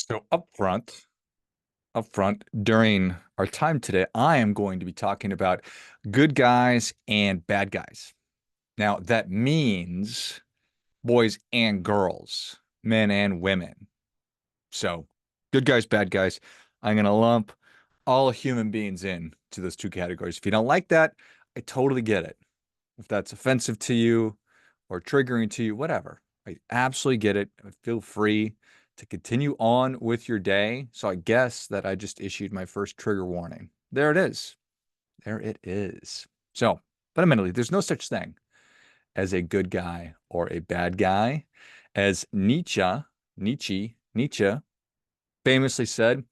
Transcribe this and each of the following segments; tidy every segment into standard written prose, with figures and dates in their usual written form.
So up front during our time today, I am going to be talking about good guys and bad guys. Now, that means boys and girls, men and women. So, good guys, bad guys. I'm going to lump all human beings in to those two categories. If you don't like that, I totally get it. If that's offensive to you or triggering to you, whatever. I absolutely get it. Feel free to continue on with your day. So I guess that I just issued my first trigger warning. There it is. There it is. So fundamentally, there's no such thing as a good guy or a bad guy. As Nietzsche famously said,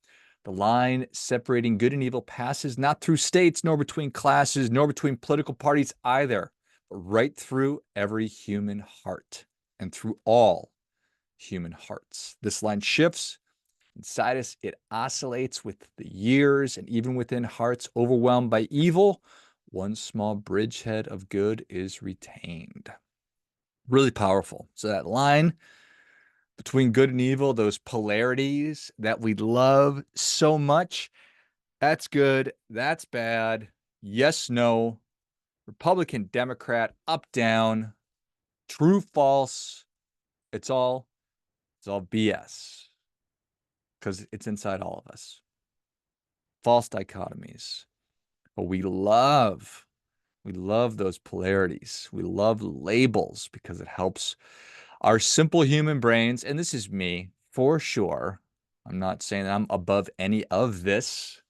the line separating good and evil passes not through states, nor between classes, nor between political parties either, but right through every human heart and through all human hearts. This line shifts inside us, it oscillates with the years, and even within hearts overwhelmed by evil, one small bridgehead of good is retained. Really powerful. So that line between good and evil, those polarities that we love so much. That's good. That's bad. Yes, no. Republican, Democrat, up, down, true, false. It's all BS because it's inside all of us. False dichotomies. But we love those polarities. We love labels because it helps our simple human brains. And this is me for sure. I'm not saying that I'm above any of this.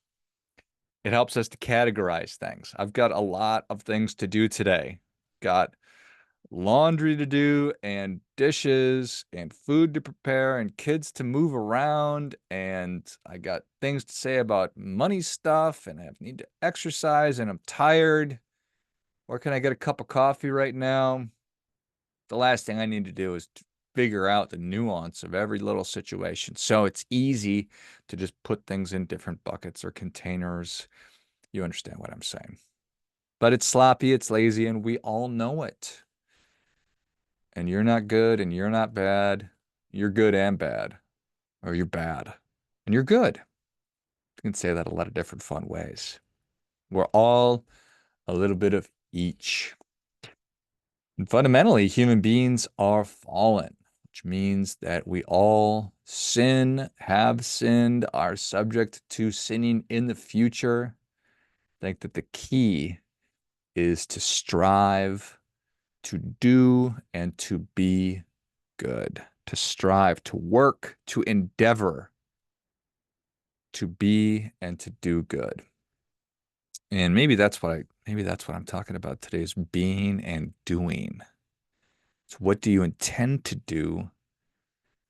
It helps us to categorize things. I've got a lot of things to do today. Got laundry to do and dishes and food to prepare and kids to move around. And I got things to say about money stuff and I need to exercise and I'm tired. Where can I get a cup of coffee right now? The last thing I need to do is to figure out the nuance of every little situation. So it's easy to just put things in different buckets or containers. You understand what I'm saying. But it's sloppy, it's lazy, and we all know it. And you're not good and you're not bad. You're good and bad, or you're bad and you're good. You can say that a lot of different fun ways. We're all a little bit of each. And fundamentally, human beings are fallen, which means that we all sin, have sinned, are subject to sinning in the future. I think that the key is to strive to do and to be good, to strive, to work, to endeavor, to be and to do good. And maybe that's what I'm talking about today is being and doing. So what do you intend to do?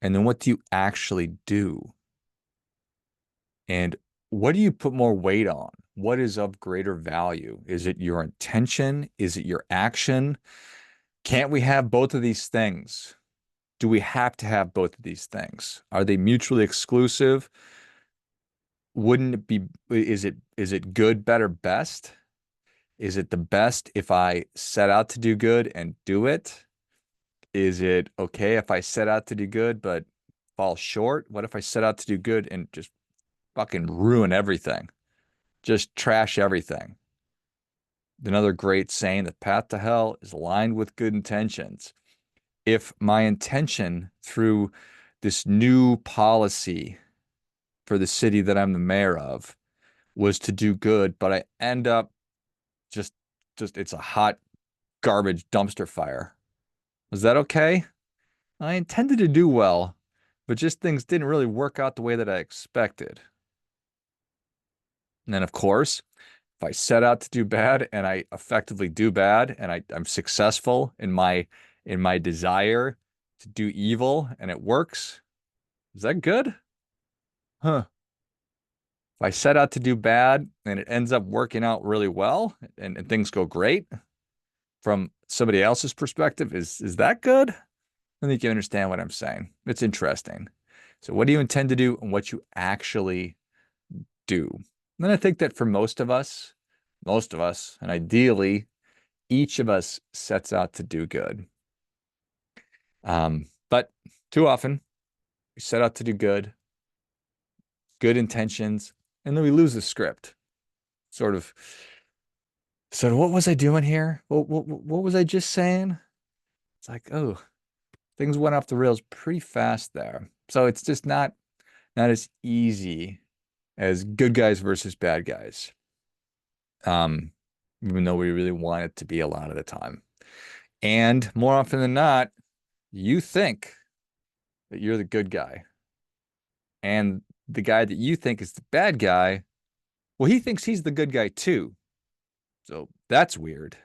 And then what do you actually do? And what do you put more weight on? What is of greater value? Is it your intention? Is it your action? Can't we have both of these things? Do we have to have both of these things? Are they mutually exclusive? Wouldn't it be, is it good, better, best? Is it the best if I set out to do good and do it? Is it okay if I set out to do good but fall short? What if I set out to do good and just fucking ruin everything? Just trash everything. Another great saying, the path to hell is lined with good intentions. If my intention through this new policy for the city that I'm the mayor of was to do good, but I end up just just it's a hot garbage dumpster fire. Was that okay? I intended to do well, but just things didn't really work out the way that I expected. And then of course, if I set out to do bad and I effectively do bad and I'm successful in my desire to do evil and it works, is that good? Huh. If I set out to do bad and it ends up working out really well and things go great from somebody else's perspective, is that good? I think you understand what I'm saying. It's interesting. So what do you intend to do and what you actually do? And then I think that for most of us, and ideally each of us sets out to do good. But too often we set out to do good good intentions, and then we lose the script. Sort of. So what was I doing here? What was I just saying? It's like, oh, things went off the rails pretty fast there. So it's just not as easy as good guys versus bad guys. Um, Even though we really want it to be a lot of the time. And more often than not, you think that you're the good guy. And the guy that you think is the bad guy, well, he thinks he's the good guy too. So that's weird.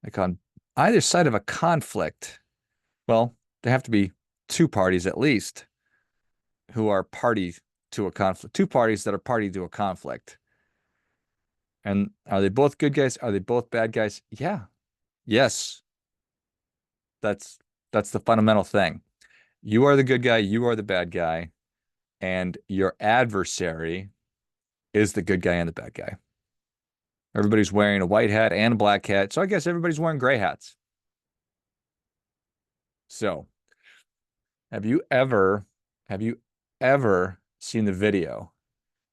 Like on either side of a conflict, well, there have to be two parties at least who are party to a conflict, two parties that are party to a conflict. And are they both good guys? Are they both bad guys? Yeah. Yes. That's that's the fundamental thing. You are the good guy, you are the bad guy, and your adversary is the good guy and the bad guy. Everybody's wearing a white hat and a black hat, so I guess everybody's wearing gray hats. So, have you ever have you ever seen the video,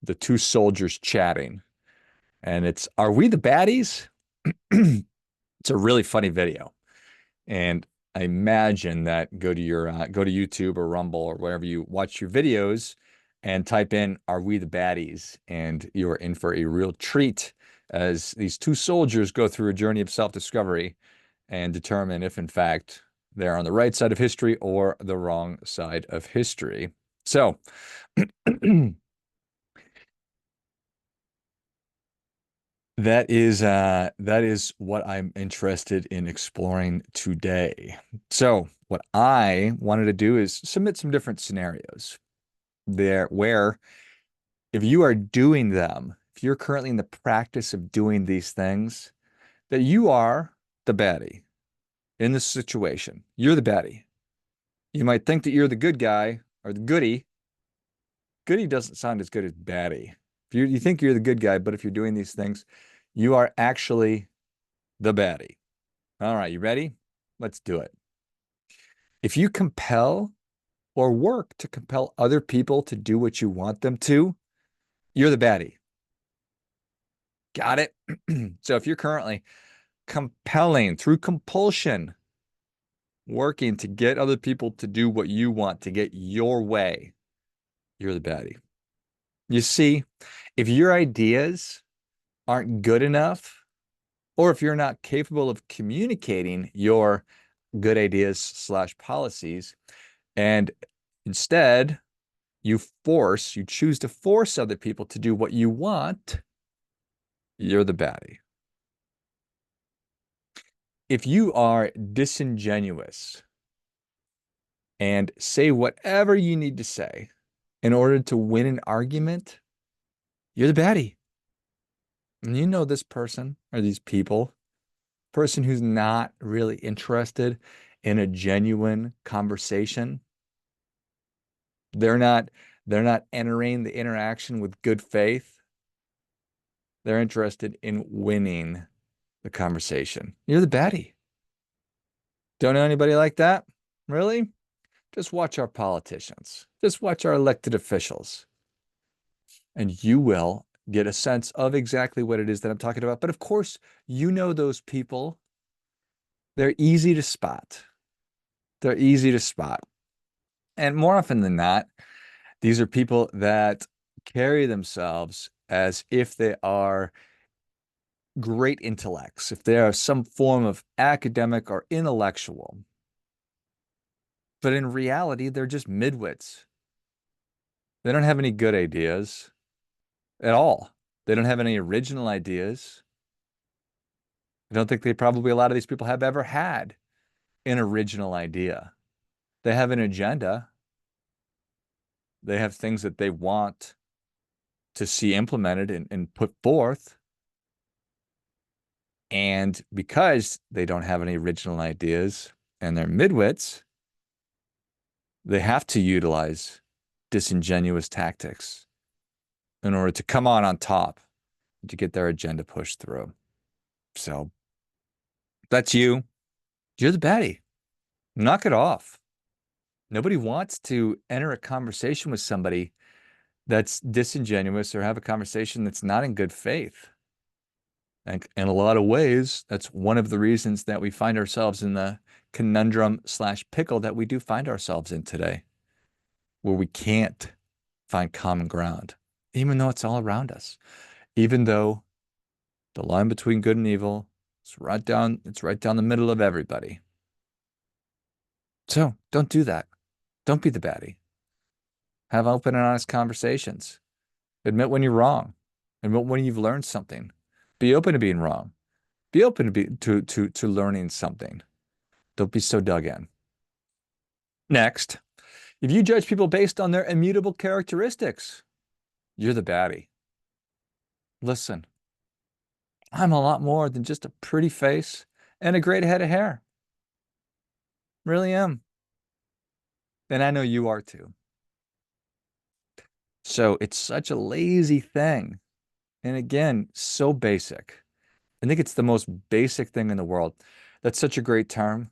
the two soldiers chatting? And it's, are we the baddies? It's a really funny video. And I imagine that go to YouTube or Rumble or wherever you watch your videos and type in "Are we the baddies?" and you are in for a real treat as these two soldiers go through a journey of self-discovery and determine if in fact they're on the right side of history or the wrong side of history. So that is what I'm interested in exploring today. So what I wanted to do is submit some different scenarios there where if you are doing them, if you're currently in the practice of doing these things, that you are the baddie in this situation. You're the baddie. You might think that you're the good guy or the goody. Goody doesn't sound as good as baddie. If you think you're the good guy, but if you're doing these things, you are actually the baddie. All right, you ready? Let's do it. If you compel or work to compel other people to do what you want them to, you're the baddie. Got it? So if you're currently compelling through compulsion, working to get other people to do what you want, to get your way, you're the baddie. You see, if your ideas aren't good enough, or if you're not capable of communicating your good ideas slash policies, and instead you choose to force other people to do what you want, you're the baddie. If you are disingenuous and say whatever you need to say in order to win an argument, you're the baddie. And you know this person or these people, person who's not really interested in a genuine conversation. They're not they're not entering the interaction with good faith. They're interested in winning the conversation. You're the baddie. Don't know anybody like that? Really? Just watch our politicians. Just watch our elected officials. And you will get a sense of exactly what it is that I'm talking about. But of course, you know those people. They're easy to spot. They're easy to spot. And more often than not, these are people that carry themselves as if they are great intellects, if they are some form of academic or intellectual. But in reality, they're just midwits. They don't have any good ideas at all. They don't have any original ideas. I don't think a lot of these people have ever had an original idea. They have an agenda. They have things that they want to see implemented and put forth. And because they don't have any original ideas and they're midwits, they have to utilize disingenuous tactics in order to come on top to get their agenda pushed through. So that's you. You're the baddie. Knock it off. Nobody wants to enter a conversation with somebody that's disingenuous or have a conversation that's not in good faith. And in a lot of ways, that's one of the reasons that we find ourselves in the conundrum slash pickle that we do find ourselves in today, where we can't find common ground, even though it's all around us, even though the line between good and evil it's right down the middle of everybody. So don't do that. Don't be the baddie. Have open and honest conversations. Admit when you're wrong. Admit when you've learned something. Be open to being wrong. Be open to learning something. Don't be so dug in. Next, if you judge people based on their immutable characteristics, you're the baddie. Listen, I'm a lot more than just a pretty face and a great head of hair. Really am. And I know you are too. So it's such a lazy thing. And again, so basic. I think it's the most basic thing in the world. That's such a great term.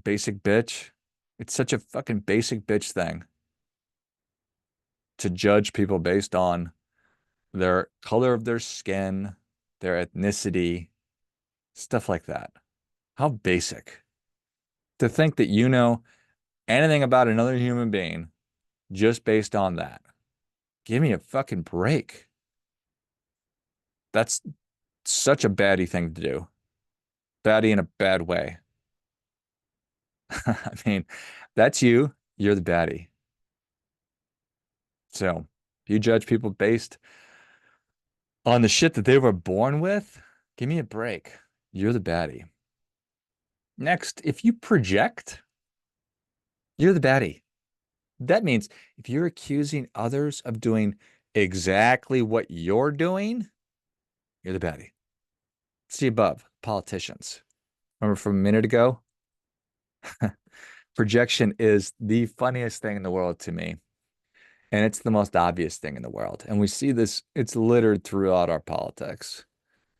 Basic bitch. It's such a fucking basic bitch thing to judge people based on their color of their skin, their ethnicity, stuff like that. How basic. To think that you know anything about another human being just based on that. Give me a fucking break. That's such a baddie thing to do. Baddie in a bad way. I mean, that's you. You're the baddie. So if you judge people based on the shit that they were born with, give me a break. You're the baddie. Next, if you project, you're the baddie. That means if you're accusing others of doing exactly what you're doing, you're the baddie. It's the above, politicians. Remember from a minute ago? Projection is the funniest thing in the world to me. And it's the most obvious thing in the world. And we see this, it's littered throughout our politics.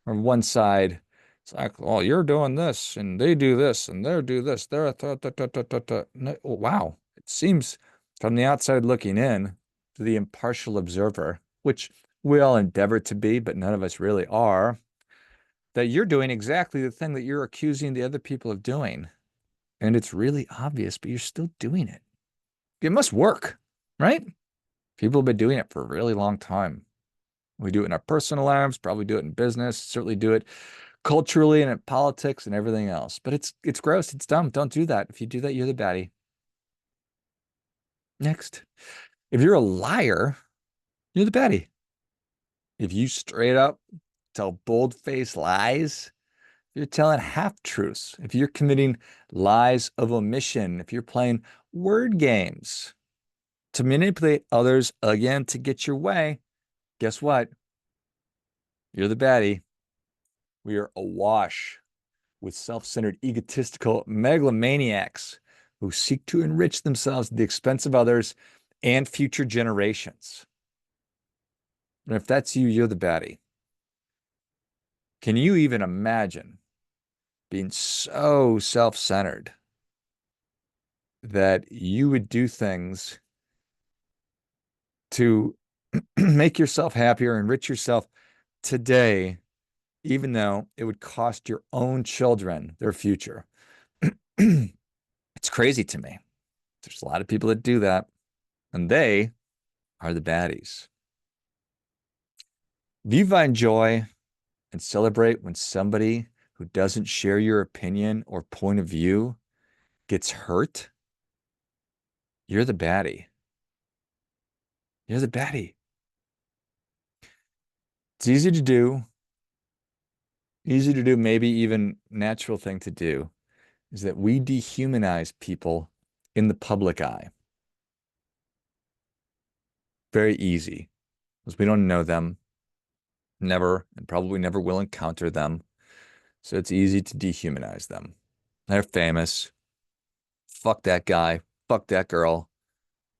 On one side, it's like, oh, you're doing this, and they do this, and they do this. They're no, oh, wow. It seems from the outside looking in to the impartial observer, which we all endeavor to be, but none of us really are, that you're doing exactly the thing that you're accusing the other people of doing. And it's really obvious, but you're still doing it. It must work, right? People have been doing it for a really long time. We do it in our personal lives, probably do it in business, certainly do it culturally and in politics and everything else. But it's gross, it's dumb. Don't do that. If you do that, you're the baddie. Next, if you're a liar, you're the baddie. If you straight up tell bold-faced lies, you're telling half-truths. If you're committing lies of omission, if you're playing word games to manipulate others again to get your way, guess what? You're the baddie. We are awash with self-centered, egotistical megalomaniacs who seek to enrich themselves at the expense of others and future generations. And if that's you, you're the baddie. Can you even imagine being so self-centered that you would do things to make yourself happier, enrich yourself today, even though it would cost your own children their future? It's crazy to me. There's a lot of people that do that, and they are the baddies. Do you find joy and celebrate when somebody who doesn't share your opinion or point of view gets hurt? You're the baddie. You're the baddie. It's easy to do, maybe even natural thing to do, is that we dehumanize people in the public eye. Very easy, because we don't know them, never, and probably never will encounter them. So it's easy to dehumanize them. They're famous. Fuck that guy. Fuck that girl.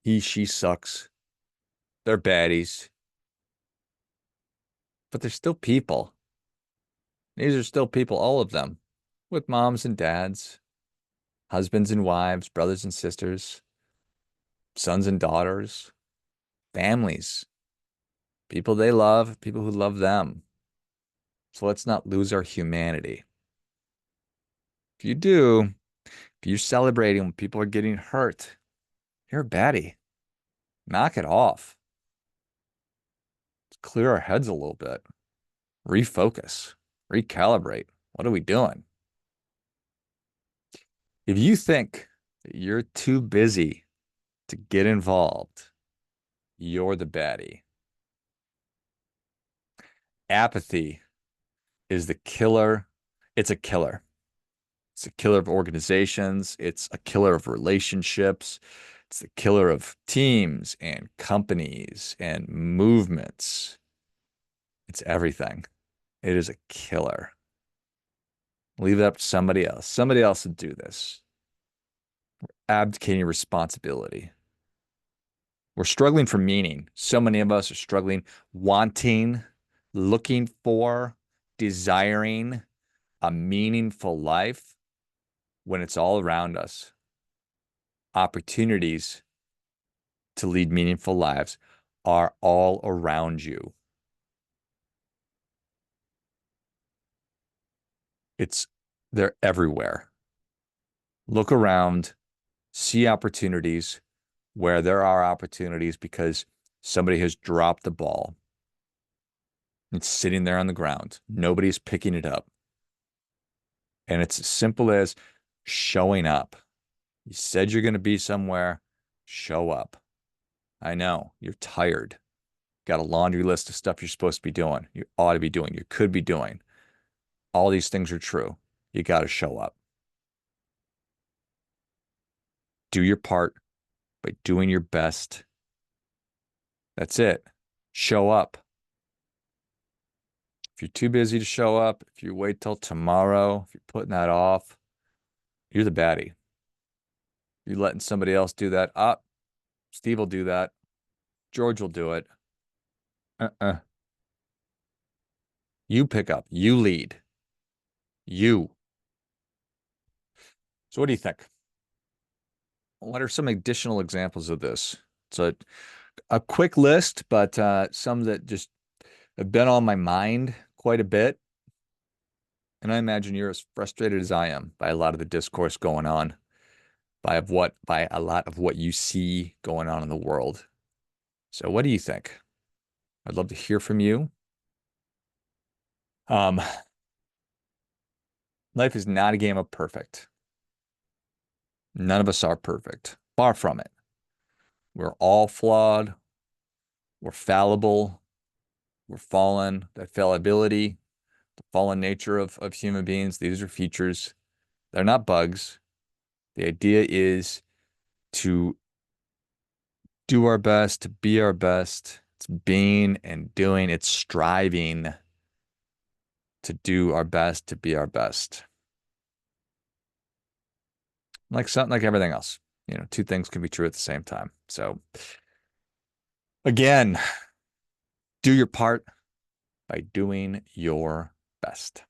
He, she sucks. They're baddies. But they're still people. These are still people, all of them, with moms and dads, husbands and wives, brothers and sisters, sons and daughters. families, people they love, people who love them. So let's not lose our humanity. If you do, if you're celebrating when people are getting hurt, you're a baddie. Knock it off. Let's clear our heads a little bit. Refocus, recalibrate. What are we doing? If you think that you're too busy to get involved, you're the baddie. Apathy is the killer. It's a killer. It's a killer of organizations. It's a killer of relationships. It's the killer of teams and companies and movements. It's everything. It is a killer. Leave it up to somebody else. Somebody else to do this. Abdicating responsibility. We're struggling for meaning. So many of us are struggling, wanting, looking for, desiring a meaningful life when it's all around us. Opportunities to lead meaningful lives are all around you. They're everywhere. Look around, see opportunities where there are opportunities because somebody has dropped the ball. It's sitting there on the ground. Nobody's picking it up. And it's as simple as showing up. You said you're going to be somewhere, show up. I know you're tired. Got a laundry list of stuff you're supposed to be doing. You ought to be doing. You could be doing. All these things are true. You got to show up. Do your part by doing your best. That's it. Show up. If you're too busy to show up, if you wait till tomorrow, if you're putting that off, you're the baddie. You're letting somebody else do that. Steve will do that. George will do it. Uh-uh. You pick up. You lead. You. So what do you think? What are some additional examples of this? It's a quick list, but some that just have been on my mind quite a bit. And I imagine you're as frustrated as I am by a lot of the discourse going on, by a lot of what you see going on in the world. So what do you think? I'd love to hear from you. Um, Life is not a game of perfect. None of us are perfect. Far from it. We're all flawed. We're fallible. We're fallen. That fallibility, the fallen nature of human beings, these are features. They're not bugs. The idea is to do our best, to be our best. It's being and doing, it's striving to do our best, to be our best. Like something like everything else. Two things can be true at the same time. So again, do your part by doing your best.